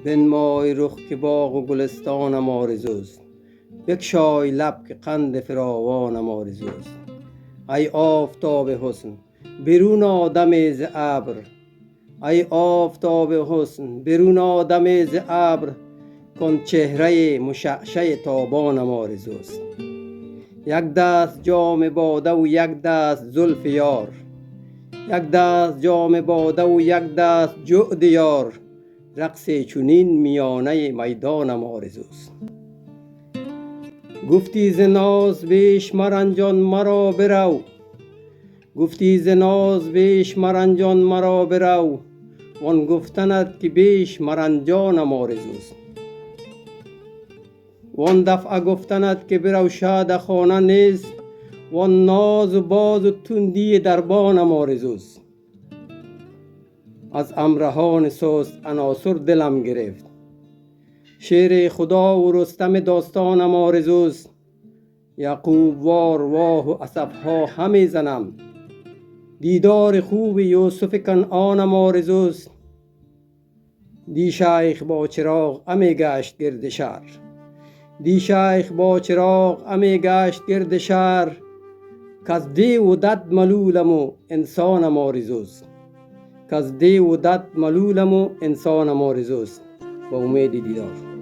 بنمای رخ که باغ و گلستانم آرزوست، بگشای لب که قند فراوانم آرزوست. ای آفتاب حسن برون آدم ز ابر، ای آفتاب حسن برون آدم ز ابر، کن چهره مشعشع تابانم آرزوست. یک دست جام باده و یک دست زلف یار، یک دست جام باده و یک دست جعد یار، رقص چنین میانه میدانم آرزوست. گفتی ز ناز بیش مرنجان مرا برو، گفتی ز ناز بیش مرنجان مرا برو، وان گفتنت که بیش مرنجانم آرزوست. وان دفعه گفتنت که برو شاد خانه نیست، وان ناز و باز و تندی دربانم آرزوست. از امرهان سست عناصر دلم گرفت، شیر خدا و رستم داستانم آرزوست. یعقوب وار واه و اسفها همی زنم، دیدار خوب یوسف کنعانم آرزوست. دی شیخ با چراغ همی گشت گرد شهر، دی شیخ با چراغ همی گشت گرد شهر، کز دیو و دد ملولم و انسانم آرزوست، کز دیو و دد ملولم و انسانم آرزوست. با امید دیدار.